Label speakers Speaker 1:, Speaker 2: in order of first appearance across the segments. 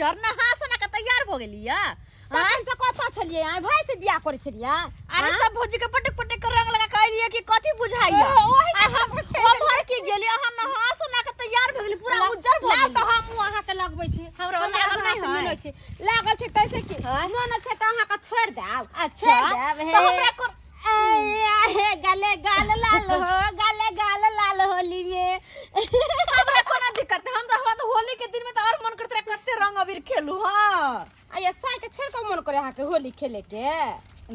Speaker 1: Teacher नहा सोना के तैयार भ गेलिया
Speaker 2: तखन से कत छलिए आ भाई से बियाह करे छलिए
Speaker 1: अरे सब भौजी के पटक पटक के रंग लगा कहलिए कि कथी बुझाइया हम भर के गेलिए हम नहा सोना के तैयार भ गेली पूरा उज्जर भ गेली
Speaker 2: तो हम अहाँ के लगबै छी
Speaker 1: हमरा लागल नहीं
Speaker 2: है छै लागल छै तैसे की मन छै त अहाँ के छोड़ देब
Speaker 1: अच्छा
Speaker 2: तो हमरा हे गले गाल लाल हो गले गाल लाल होली में
Speaker 1: हमरा कोनो दिक्कत हम तो हमरा तो होली के दिन में तो और मन करत रहे कते रंग अबीर खेलू हां
Speaker 2: आ साई के छोड़ के मन करे अहाँ के होली खेले के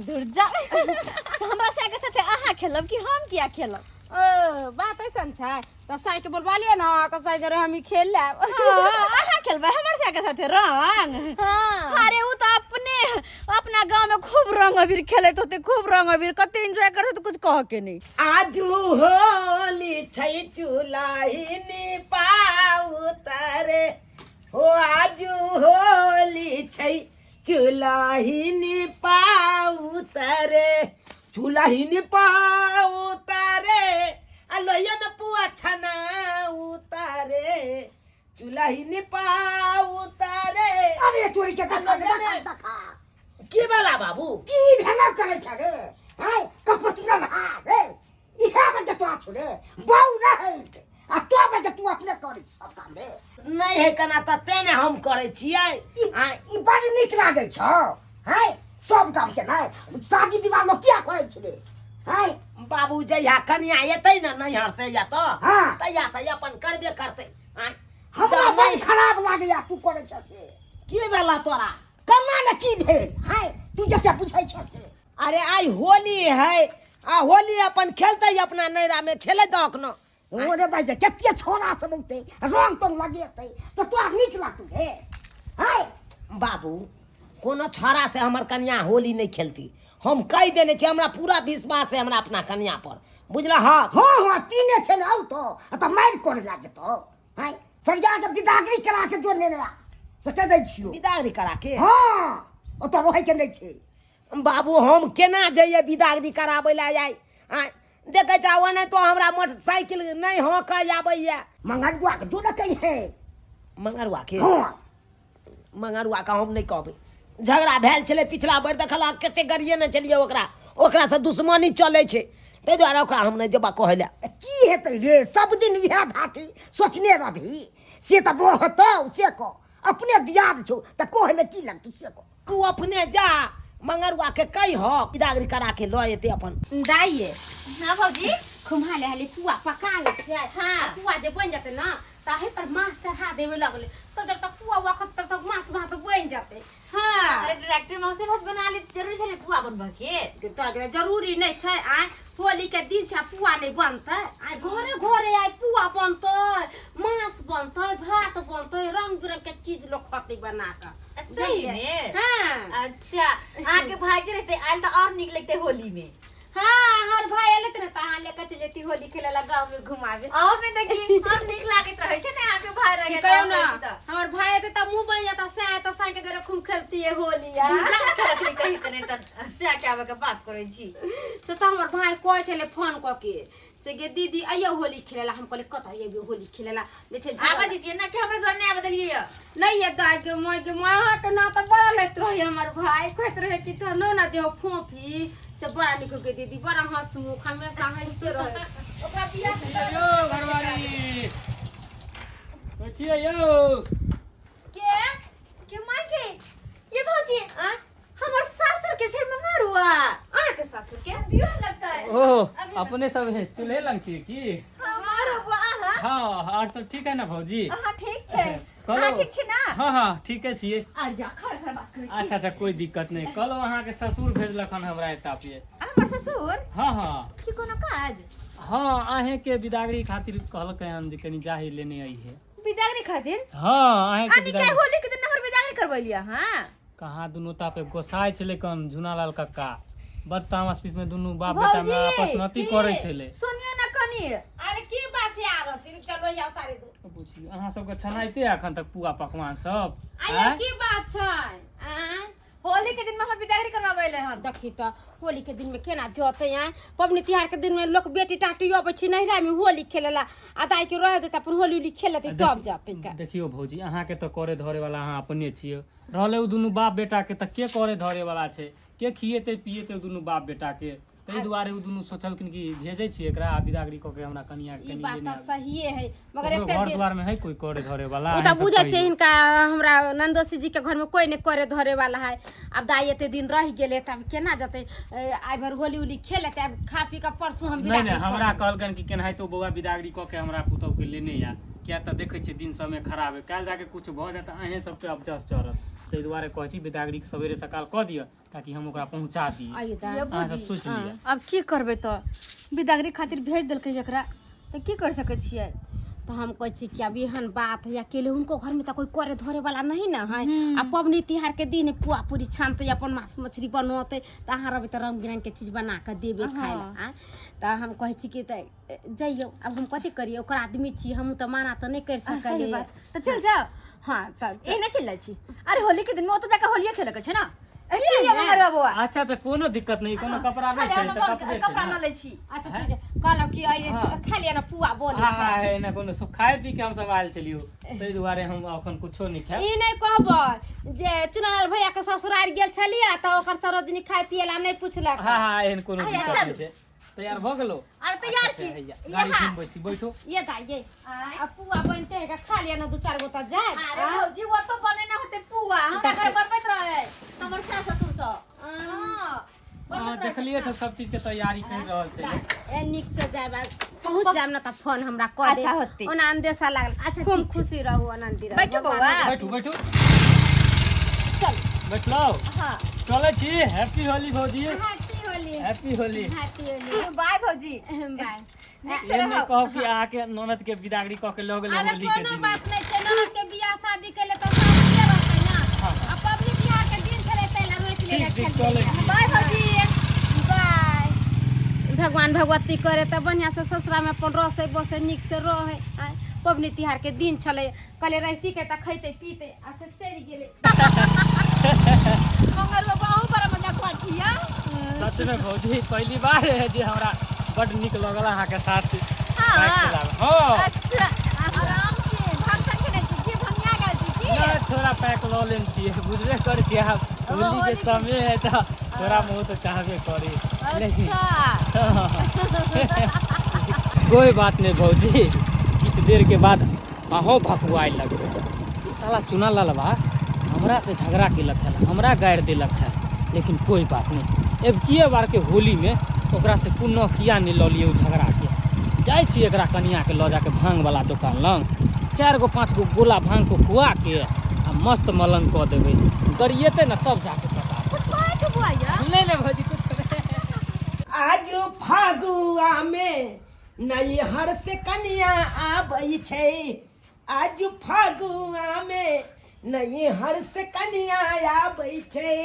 Speaker 1: दूर जा हमरा साई के साथे अहाँ खेलब कि हम किया खेलब
Speaker 2: ओ बात ऐसन छै त साई के बोलबा लियो ना के साई जरे हम खेल लेब
Speaker 1: अहाँ खेलबे हमर साई के साथे रंग
Speaker 2: हां
Speaker 1: अरे उ तो अपना गांव में खूब रंग अबीर खेले तो खूब रंग अबीर कते एंजॉय करते तो कुछ कह के नहीं
Speaker 3: आजू होली छै चुलाही पाऊ तारे हो आजू होली छै चुलाही पाऊ तारे चुलाही पाऊ तारे लोहिया में पुआ छना उतारे चुलाही पाऊ तारे
Speaker 4: अरे चोरी के देखा
Speaker 3: की वाला बाबू
Speaker 4: की भेला करे छ रे हाय कपतिया ना रे इहा बजे तो छोड़े बहु नहीं आ तो बजे तू अपने करे सब काम रे
Speaker 3: नहीं है कना त तेने हम करे छियै
Speaker 4: ई बड़ नीक लागे छ हाय सब काम के नहीं शादी विवाह लोग क्या करे छ रे हाय
Speaker 3: बाबू जया कन्या एतै न नैहर से या तो
Speaker 4: हां
Speaker 3: तया अपन करबे करते
Speaker 4: हमरा बड़ खराब लागे या तू करे छ से
Speaker 3: की भेला तोरा
Speaker 4: कमा न की भेल हाय तू जते पूछै छ से
Speaker 3: अरे आई होली है आ होली अपन खेलते अपना नैरा में खेले दक न
Speaker 4: ओरे भाई केते छोरा सब उते रंग तो लगेते तो तोरा नीक लागतू रे हाय
Speaker 3: बाबू कोनो छोरा से हमर कन्या होली नहीं खेलती हम कह देने छी हमरा पूरा विश्वास है हमरा अपना कन्या पर बुझला हां
Speaker 4: हां पीने छे आउ तो मार करे लाग तो हाय सरजा के बिदागरी करा के जोड़ लेने से कह दै छियो
Speaker 3: बिदागरी करा के
Speaker 4: हां ओ तो रहे के नहीं छे
Speaker 3: बाबू हम केना जइए बिदागरी कराबै ला जाय देखे चाहो नहीं तो हमरा मोटरसाइकिल नहीं हो कह आबैया
Speaker 4: मंगरुआ के जोड़ के है
Speaker 3: मंगरुआ के
Speaker 4: हां
Speaker 3: मंगरुआ का हम नहीं कहबै झगड़ा भेल छले पिछला बेर देखला कते गरिए न चलिए ओकरा से दुश्मनी चले छे ते द्वारा ओकरा हम नहीं जबा कहला
Speaker 4: की हेतै रे सब दिन विहा धाती सोचने रहबी से त बहुत से को अपने दियाद छो त कहले की लगतू से को
Speaker 3: तू अपने जा मंगरुआ के कही हो बिदागरी करा के ल एते अपन
Speaker 2: दाइए हां भौजी खुमाले हाली पुआ पका ले छै हां पुआ जे बन जाते ना ताहे पर मांस चढ़ा देवे लगले तो जब तक पुआ वक्त तक मांस भात बन जाते हां
Speaker 1: अरे डायरेक्टर मौसी भात बना ली जरूरी छले पुआ बनबा के
Speaker 2: तो जरूरी नहीं छै आ होली के दिन छै पुआ नहीं बनतै आ घरे घरे आई पुआ बनतै मांस बनतै भात बनतै रंग बिरंग के चीज लोग खते बना के
Speaker 1: सही में
Speaker 2: हां
Speaker 1: अच्छा आके भाग रहते आल तो और निक लगते होली में
Speaker 2: हां हर भाई आले त कहां लेके चलेती होली खेलेला गांव में घुमावे
Speaker 1: और में देखी हम निक लागत रहे छै ना आके भाई रहे
Speaker 2: कहियो ना हमर भाई आते त मुंह बन जाता से के जरे खूब खेलती है होली यार
Speaker 1: कहीं तने त से के आवे के बात करे छी
Speaker 2: से त हमर भाई कहै छले फोन क के से गे दीदी आइयो होली खेलेला हम कहले कत आइयो होली खेलेला जे छै
Speaker 1: आबा दीजिए ना कि हमरे घर नहीं आबा देलिए
Speaker 2: नहीं ये दाई के मां के ना त बोलत रहे हमर भाई कहत रहे कि तो ना देहो फोफी से बड़ा निको के दीदी बड़ा हंसमुख हमेशा हंसते रहे ओकरा पिया
Speaker 5: यो घरवाली बचिया यो
Speaker 1: के मां के ये भौजी हमर सासुर के छै मंगरुआ
Speaker 2: के सासुर के
Speaker 1: दियो लगता है
Speaker 5: ओह अपने सब है चूल्हे लग छी की
Speaker 1: हमारो बुआ
Speaker 5: हाँ और सब ठीक है ना भौजी
Speaker 1: हां ठीक छै
Speaker 5: कलो
Speaker 1: ठीक छै ना
Speaker 5: हाँ ठीक है छिए
Speaker 1: आ जा खड़ बात करे छी
Speaker 5: अच्छा कोई दिक्कत नहीं कल वहाँ के ससुर भेजलखन हमरा एता पे
Speaker 1: हमर ससुर
Speaker 5: हाँ
Speaker 1: की कोनो काज
Speaker 5: हाँ आहे के बिदागरी खातिर कहलकै हम जे कनी जाही लेने आई है
Speaker 1: बिदागरी खातिर
Speaker 5: हाँ आहे के
Speaker 1: आनी
Speaker 5: बिदागरी
Speaker 1: के होली के दिन हमर बिदागरी करबैलिया हां
Speaker 5: कहाँ दुनू तापे गोसाई छले कन झुनालाल कक्का बड़ तामस बीच में दुनू बाप बेटा में आपस में अति करे छले
Speaker 1: सुनियो ना कनी
Speaker 2: अरे की बात छै आ रहल चलो या उतारे दो
Speaker 5: पूछी अहाँ सबके छनाइते अखन तक पुआ पकवान सब
Speaker 2: आया की बात छै
Speaker 1: होली के दिन में हम बिदागरी करवाबैले हन।
Speaker 2: देखी तो होली के दिन में केना जोते आए पबनी तिहार के दिन में लोग बेटी टाटी अबै छी नहिरा में होली खेलेला आ दाई के रह देता अपन होली उली खेलते तब जाते का।
Speaker 5: देखियो भौजी अहाँ के तो करे धरे वाला अहाँ अपने छियै रहले उ दुनू बाप बेटा के त के करे धरे वाला छै के खिएते पिएते उ दुनू बाप बेटा के तै दुआरे उ दुनू सोचलखिन कि भेजै छी एकरा बिदागरी क के हमरा कनिया के
Speaker 2: ई
Speaker 5: कनी
Speaker 2: बात
Speaker 5: लेने
Speaker 2: तो सहीए है मगर
Speaker 5: ओकरो
Speaker 2: एते
Speaker 5: घर द्वार में है कोई करे धरे वाला
Speaker 2: उ त बुझे छै हिनका हमरा नंदोसी जी के घर में कोई ने करे धरे वाला है। अब दाई एते दिन रह गेले तब केना जते आइ भर होली उली खेले तब खा पी के परसों हम
Speaker 5: नहीं नहीं हमरा कहलकन कि केनाहि तो बौआ बिदागरी क के हमरा पुतौ के लेने या क्या त देखै छी दिन समय खराब है काल जाके कुछ भ जात अहे सब पे अब जस चढ़त तै दुआरे कहै छी बिदागरी के सवेरे सकाल क दिय ताकि हम ओकरा पहुंचा दिए
Speaker 2: आइ दा
Speaker 5: अहाँ सब सोच लिया
Speaker 1: अब की करबै तो बिदागरी खातिर भेज देलकै जकरा तो की कर सकै छियै।
Speaker 2: तो हम कहै छी कि अब एहन बात है अकेले उनको घर में तो कोई करे धरे वाला नहीं ना है। आ पबनी तिहार के दिन पुआ पूरी छानते अपन मांस मछली बनौते त अहाँ रबे त रंग बिरंग के चीज बना के देबे खाए ला त हम कहै छी कि त जइयो अब हम कथि करिए ओकर आदमी छी हम त माना त नहीं कर सकले
Speaker 1: तो चल जाओ।
Speaker 2: हां त
Speaker 1: एने चल छी अरे होली के दिन में तो जाके होलिये खेले के छै ना। की ये मगर बउआ
Speaker 5: अच्छा अच्छा कोनो दिक्कत नहीं कोनो कपड़ा नहीं छै त कपड़े
Speaker 1: कपड़ा न लै छी।
Speaker 2: अच्छा ठीक है कहलो कि आइए खा लिया ना पुआ बोले
Speaker 5: हां
Speaker 2: छै
Speaker 5: हां है ना कोनो सब खाए पी के हम सब आयल चलियो तै दुआरे हम अखन कुछो नहीं खाए
Speaker 2: ई नहीं कहबै जे चुनाल भैया के ससुराल गेल छलिया त ओकर सरोजनी खाए पिएला नहीं पुछलक।
Speaker 5: हां हां एहन कोनो दिक्कत नहीं छै तैयार भ गेलो
Speaker 1: अरे तैयार की
Speaker 5: गाड़ी में बैठी बैठो
Speaker 2: ये दाइए अब पुआ बनते है खा लिया ना दो चार गो त जाए।
Speaker 1: अरे भौजी वो तो बने ना होते पुआ हमरा घर बनबैत रहे हमर सास ससुर तो
Speaker 5: हां देखलिए सब चीज के तैयारी कर रहल छै
Speaker 2: ए निक से जाए बाद पहुंच जाम ना त फोन हमरा क दे।
Speaker 1: अच्छा होते
Speaker 2: ओना अंदेशा लागल अच्छा खूब खुशी रहू आनंदी रहू
Speaker 1: बैठो बउआ
Speaker 5: बैठो बैठो
Speaker 1: चल
Speaker 5: बैठलो
Speaker 1: हां
Speaker 5: चले छी हैप्पी होली भौजी
Speaker 2: happy Holi
Speaker 5: happy Holi
Speaker 2: happy Holi
Speaker 1: bye भौजी
Speaker 2: बाय।
Speaker 5: ये नहीं कहो कि आके ननद के बिदागरी क के ल गेले
Speaker 2: अरे
Speaker 5: होली के
Speaker 2: कोनो
Speaker 5: दिन
Speaker 2: बात नहीं छै ननद के बियाह शादी के ले त सब के रहते ना अब पबनी बियाह के दिन चले तैला रोक ले
Speaker 5: ठीक चले छी
Speaker 1: बाय भौजी
Speaker 2: बाय। भगवान भगवती करे त बढ़िया से ससुरा में अपन रह से बसे निक से रहे पबनी तिहार के दिन चले कले रहती के त खैते पीते आ से चली गेले
Speaker 1: मगर वो बहुत बड़ा मजा को छिया।
Speaker 5: सच में भौजी पहली बार है जे हमरा बड निक लगल अहाँ के साथ हां
Speaker 1: अच्छा आराम से भाग सके नहीं छी भंगिया गेल छी की
Speaker 5: थोड़ा पैक ल लेन छी बुझबे कर छी आप होली के समय है तो थोड़ा मुंह तो चाहबे करी कोई बात नहीं भौजी किस देर के बाद अहो भकुआई लगबे ई साला चुना लालवा हमरा से झगड़ा केलक छला हमरा गाड़ देलक छल लेकिन कोई बात नहीं अब किए बार के होली में ओकरा से कोनो किया नहीं ल लियो झगड़ा के जाय छी एकरा कनिया के ल जाके भांग वाला दुकान लंग 4 गो 5 गो गोला भांग को खुआ के आ मस्त मलंग क देबे गरिएते न तब जाके सता
Speaker 1: कुछ कहे छ बुआ या
Speaker 5: नहीं नहीं भौजी कुछ
Speaker 3: आज फागुआ में नैहर से कनिया आबै छै आज फागुआ में नैहर से कनिया आबै छै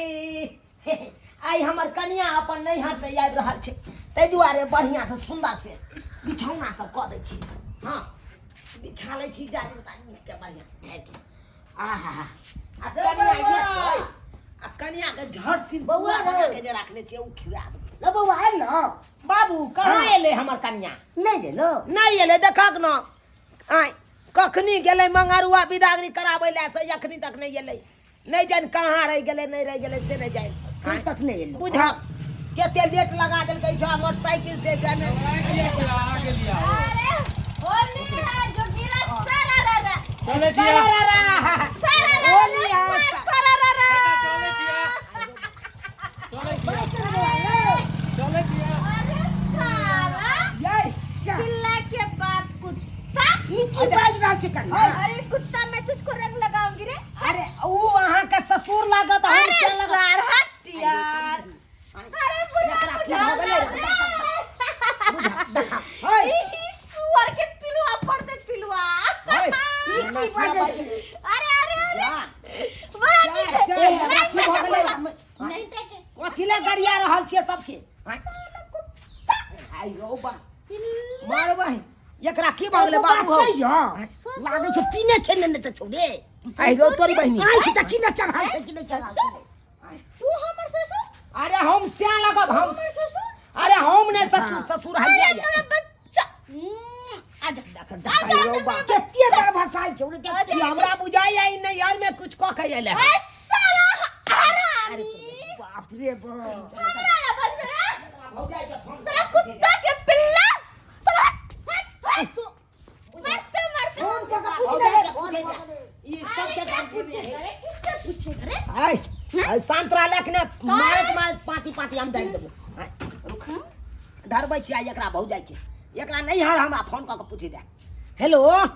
Speaker 3: आई हमर कनिया अपन नैहर से आबि रहल छै तै दुआरे बढ़िया से सुंदर से बिछौना सब क दै छी। हां बिछा लै छी जाय के बढ़िया से छै आहा आ कनिया ये आ कनिया के झट सिन बौआ के जे रखले छी उ खिया दे
Speaker 4: ल बउआ आइल न
Speaker 3: बाबू कहाँ एले हमर कनिया
Speaker 4: नहीं गेलो
Speaker 3: नहीं एले देखक न आय कखनी गेले मंगरुआ बिदागरी कराबै ले से अखनी तक नहीं एले नहीं जान कहाँ रह गेले नहीं रह गेले से नहीं जान
Speaker 4: कल तक नहीं एलो
Speaker 3: बुझा केते लेट लगा देलकै छ मोटरसाइकिल से जाने
Speaker 5: आ गेलिया
Speaker 1: अरे होली है जो गिरा सारा रा
Speaker 5: चले छिया
Speaker 1: सारा रा
Speaker 3: होली है
Speaker 1: सारा रा
Speaker 5: चले छिया चले छिया
Speaker 1: अरे साला
Speaker 3: ये
Speaker 1: चिल्ला के बाद कुत्ता
Speaker 4: ई की बाज रहल छै कनिया
Speaker 1: अरे कुत्ता मैं तुझको रंग लगाऊंगी रे
Speaker 3: अरे वो वहां का ससुर लागत हम
Speaker 1: अरे
Speaker 3: से लगा
Speaker 1: सार हट यार अरे
Speaker 3: एकरा की हो गेलै बुझा देखा होय
Speaker 1: ई सुअर के पिलुआ पड़ते पिलुआ
Speaker 3: होय
Speaker 4: ई की बाजे छी
Speaker 1: अरे अरे अरे
Speaker 3: जा
Speaker 1: बड़ा नीक है
Speaker 3: जा राखी हो गेलै
Speaker 1: नहीं देखे
Speaker 3: कथी ले गरिया रहल छियै सबके आई रो बा मारबै एकरा की भ गेलै बाबू हो
Speaker 4: लागे छै पीने खेले ने त छोड़े
Speaker 3: आई रो तोरी बहिनी
Speaker 4: आई त किने चढ़ाल छै किने चढ़ाल छै
Speaker 3: अरे हम से लगब हम
Speaker 1: हमर ससुर
Speaker 3: अरे हम नहीं ससुर ससुर है
Speaker 1: अरे मेरा बच्चा आजा
Speaker 4: केते बार भाषा छोड़ के
Speaker 3: ये हमरा बुझाई आई नहीं यार मैं कुछ कह के ले
Speaker 1: ए साला हरामी
Speaker 4: बाप रे बाप
Speaker 1: हमरा ला बज मेरा साला कुत्ता के पिल्ला साला हट तू मरते
Speaker 4: फोन के
Speaker 3: पूछे जा। ये सब के काम
Speaker 1: अरे किससे पूछेगा रे
Speaker 3: आई संतरा लेक ने मारत पाती पाती हम देख देबो रुक धरबै छी आई एकरा भौ जाय छै एकरा नहीं हर हमरा फोन क के पूछे दे हेलो
Speaker 2: हां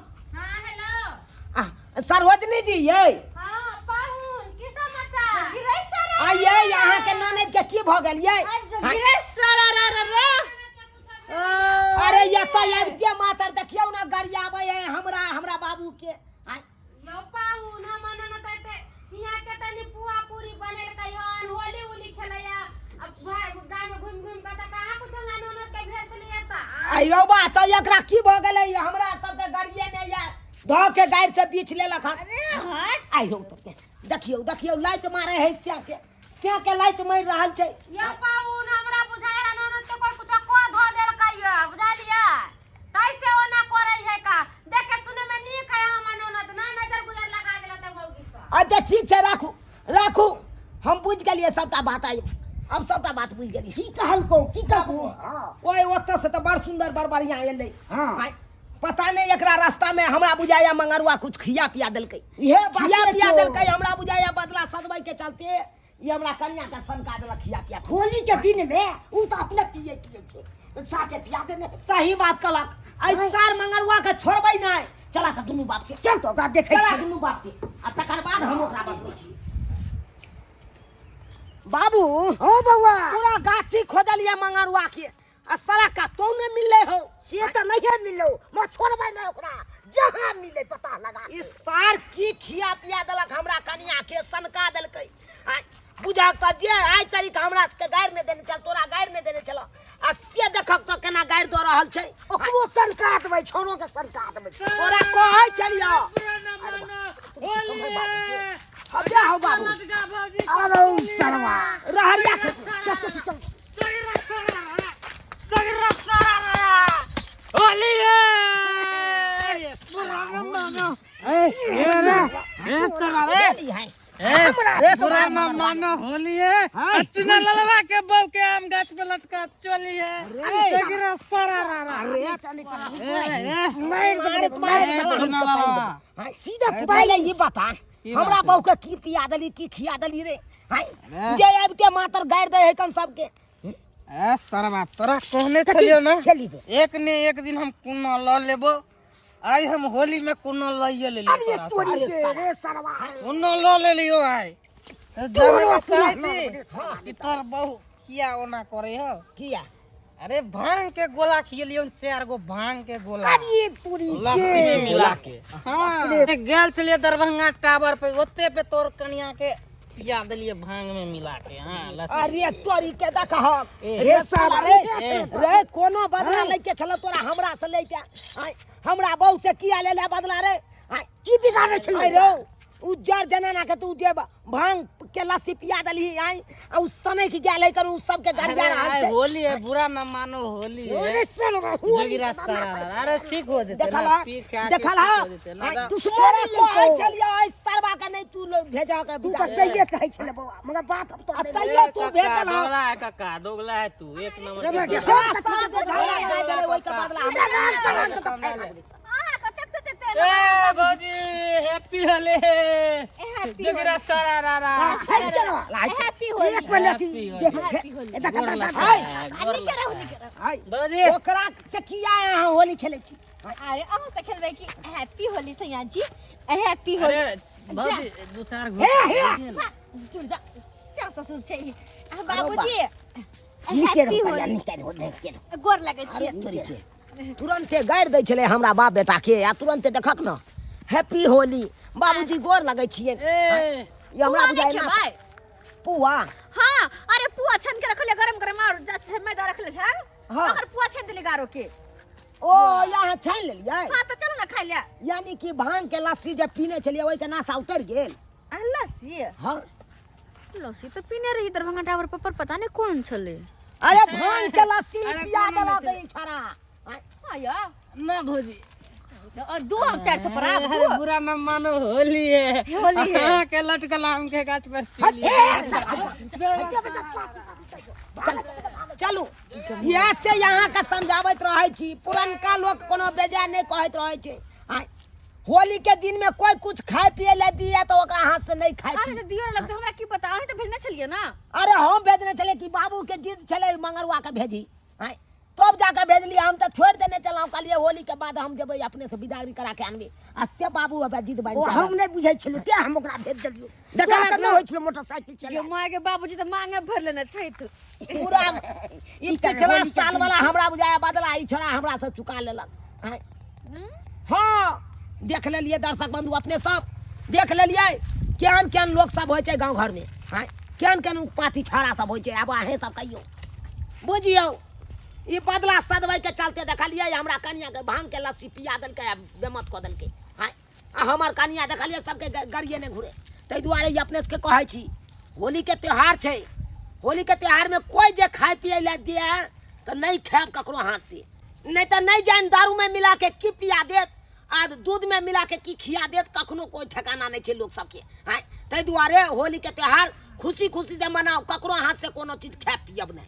Speaker 2: हेलो
Speaker 3: सरोजनी जी ये
Speaker 2: हां पाहुन की समाचार
Speaker 1: गिरे सारा
Speaker 3: आ ये यहाँ के ननद के की भ गेल ये
Speaker 1: गिरे सारा रे
Speaker 3: अरे ये तो ये मातर देखियो ना गाड़ी आवे है हमरा बाबू के
Speaker 2: यो पाहुन हम न तते हिया के तनी पुआ पूरी बनेल कहियो होली उली खेलया अब गांव में घूम घूम के त कहां कुछ ना ननद के भेज लिया ता
Speaker 3: आइरो बा तो एकरा की भ गेलै हमरा सब के गाड़िए ने या ध के गाड़ी से बीच लेलक
Speaker 1: अरे हट
Speaker 3: आइरो तो देखियो लाइट मारे है स्या के लाइट मार रहल छै
Speaker 2: यो पाहुन हमरा बुझाय ननद के कोई कुछ को धो देल कहियो बुझलिया कैसे ओना करे है का देखे सुने में नीक है हम ननद ना नजर गुजर लगा देला त भौगी सा
Speaker 3: अच्छा ठीक छै राखू हम बुझ गेलिए सबटा बात आई अब सबटा बात बुझ गेलिए
Speaker 4: की कहलको की कहबो हां
Speaker 3: ओए ओत से तो बड़ सुंदर बड़ बढ़िया एलै
Speaker 4: हां
Speaker 3: पता नहीं एकरा रास्ता में हमरा बुझाया मंगरुआ कुछ खिया पिया देलकै
Speaker 4: ये
Speaker 3: खिया
Speaker 4: बात
Speaker 3: पिया
Speaker 4: छौ
Speaker 3: देलकै हमरा बुझाया बदला सदबै के चलते ये हमरा कन्या के सनका देलक खिया पिया
Speaker 4: होली के दिन में उ तो अपने पिए छे साथे पिया देने
Speaker 3: सही बात कहलक ऐ सार मंगरुआ के छोड़बै नहीं चला त दुनू बाप के
Speaker 4: चल तो गा देखै
Speaker 3: चला
Speaker 4: छी
Speaker 3: दुनू बाप के आ तकर बाद हम ओकरा बतबै छी बाबू
Speaker 4: ओ बउआ
Speaker 3: पूरा गाछी खोजलिए मंगरुआ के आ साला का तो ने मिलले हो
Speaker 4: से त नहीं मिलो म छोड़बै नहीं ओकरा जहां मिले पता लगा
Speaker 3: ई सार की खिया पिया देलक हमरा कन्या के सनका देलकै बुझा त जे आइ तारीख हमरा के गाड़ ने देने चल तोरा गाड़ ने देने चल आ से देखक त केना गाड़ द रहल छै
Speaker 4: ओकरो सनका देबै छोरो के सनका देबै
Speaker 3: तोरा कहै छलियो हबे हो बाबू
Speaker 4: अरे सरवा
Speaker 3: रहरिया के
Speaker 4: चल
Speaker 5: होली है बुरा न मानो होली है चुना ललवा के बल के आम गाछ पे लटका चली है सगरा सारा
Speaker 4: अरे चल मार
Speaker 3: सीधा पहले ये बता हमरा बहू के की पिया देली की खिया देली रे जे अब के मातर गाड़ दे है कन सब के
Speaker 5: ए सरवा तोरा कहने छलियो ना
Speaker 4: चली दे
Speaker 5: एक ने एक दिन हम कुनो ल लेबो आई हम होली में कुनो लइए ले
Speaker 4: अरे तोरी के रे सरवा
Speaker 5: कुनो ल ले लियो आई जब चाहे कि तोर बहू किया ओना करे हो
Speaker 3: किया
Speaker 5: अरे भांग के गोला खिलियो 4 गो भांग के गोला
Speaker 4: अरे तोरी
Speaker 5: लस्सी में
Speaker 4: के
Speaker 5: मिला के हां गेल चलिए दरभंगा टावर पे ओते पे तोर कन्या के पिया देलिए भांग में मिला के हां लस्सी
Speaker 3: अरे तोरी के देख
Speaker 4: रे साला
Speaker 3: रे कोनो बदला लेके चल तोरा हमरा से लेके हमरा बहू से किया ले बदला रे
Speaker 4: की बिगाड़े छलै
Speaker 3: अरे उज्जर जनाना के तू जे भांग के लस्सी पिया दली आई आ उस समय की गेल है कर उस सब के गरिया रहल छै
Speaker 5: होली है बुरा न मानो होली है
Speaker 4: अरे सरवा होली
Speaker 5: जगीरा सारा अरे ठीक हो जेते
Speaker 3: देखल
Speaker 5: ना पी खा के
Speaker 3: देखल
Speaker 5: ठीक हो जेते ना
Speaker 3: दुश्मन को चलियो आई सरवा के नहीं तू लोग भेजा के
Speaker 4: तू तो सही कहै छले बउआ मगर बात अब तो
Speaker 3: तैयो तू भेजल
Speaker 5: दोगला है काका दोगला है तू एक नंबर
Speaker 4: रे
Speaker 5: के
Speaker 4: के
Speaker 3: साथ झगड़ा गेले ओइ के बदला
Speaker 4: सीधा रात समान तो फाड़ लागले
Speaker 5: ए भौजी हैप्पी होली जगीरा सारा रारा
Speaker 1: हैप्पी होली
Speaker 4: एक मिनट
Speaker 5: भौजी
Speaker 3: ओकरा से किया यहाँ होली खेले छी
Speaker 1: अरे अहूं से खेलबै की हैप्पी होली सैया जी हैप्पी होली
Speaker 5: अरे भौजी दो चार घोट
Speaker 1: जुड़ जा क्या ससुर छै बाबूजी
Speaker 4: निके
Speaker 1: हैप्पी
Speaker 4: रो
Speaker 1: होली
Speaker 4: निके रो निके रो
Speaker 1: गोर लगे छियै
Speaker 4: तोरी के
Speaker 3: तुरंते गाड़ दै छले हमरा बाप बेटा के आ तुरंते देखक न हैप्पी होली बाबूजी गोर लगै छियै ये हमरा बुझाइ ना
Speaker 1: भाई
Speaker 3: पुआ
Speaker 1: हां अरे पुआ छन के रखले गरम गरम और जैसे मैदा रखले छ
Speaker 3: हाँ।
Speaker 1: अगर पुआ छन देले गारो के
Speaker 3: ओ यहाँ छान लेलियै
Speaker 1: हां तो चलो ना खाइ ले
Speaker 3: यानी कि भांग के लस्सी जे पीने छलियै ओइ के नासा उतर गेल
Speaker 1: लस्सी
Speaker 3: हाँ
Speaker 1: लस्सी तो पीने रही दरभंगा टावर पर पता नहीं कौन चले।
Speaker 3: अरे भांग के लस्सी पिया देला दे छोरा।
Speaker 1: आया
Speaker 5: ना भौजी
Speaker 1: और दो हम चार तो परा
Speaker 5: बुरा न मानो, होली है।
Speaker 1: होली है।
Speaker 5: हाँ, के लटकल आम के गाछ पर
Speaker 3: चलू ऐसे यहाँ का समझावत रहे छी। पुरनका लोग कोनो बेजा नहीं कहत रहे छी। आय, होली के दिन में कोई कुछ खाए पिए ले दिया तो ओकरा हाथ से नहीं खाए
Speaker 1: अरे दियो लगता हमरा की पता है तो भेजना चलिए ना।
Speaker 3: अरे हम भेजने चले कि बाबू के जिद चले मंगरवा के भेजी। आय, तब जाकर भेजली। हम तो छोड़ देने चला कहलिए होली के बाद हम जब अपने से विदाई करा के आनबे। से बाबू अब जिद बाई
Speaker 4: हम नहीं बुझै छलु ते हम ओकरा भेज देलियो। देखा त न होय छलो मोटरसाइकिल
Speaker 1: ये
Speaker 4: चला।
Speaker 1: माय के बाबूजी तो मांगे भर लेने छै त
Speaker 3: पूरा ई पिछला साल वाला हमरा बुझाया बदला ई छोरा हमरा से चुका लेलक। आय, हाँ देख लेलिए दर्शक बंधु अपने सब देख लेलिए केहन केहन लोग सब होय छै गांव घर में। हाँ केहन केहन पाथी छाड़ा सब होय छै। अब अहे सब कहियो बुझियो ई बदला सदवै के चलते देखलिए हमरा कनिया के भांग के लस्सी पिया देलकै बेमत क देलकै। हाँ आ हमर कनिया देखलिए सबके गरिए ने घुरे। तै दुआरे ई अपने से कहै छी होली के त्योहार छै। होली के त्योहार में कोई जे खाए पिए ले दिए तो नहीं खाएब ककरो हाथ से। नहीं तो नहीं जान दारू में मिला के की पिया देत आ दूध में मिला के की खिया देत कखनो कोई ठिकाना नहीं छै लोग सबके। हाँ तै दुआरे होली के त्योहार खुशी खुशी से मनाओ। ककरो हाथ से कोनो चीज खाए पियब नहीं।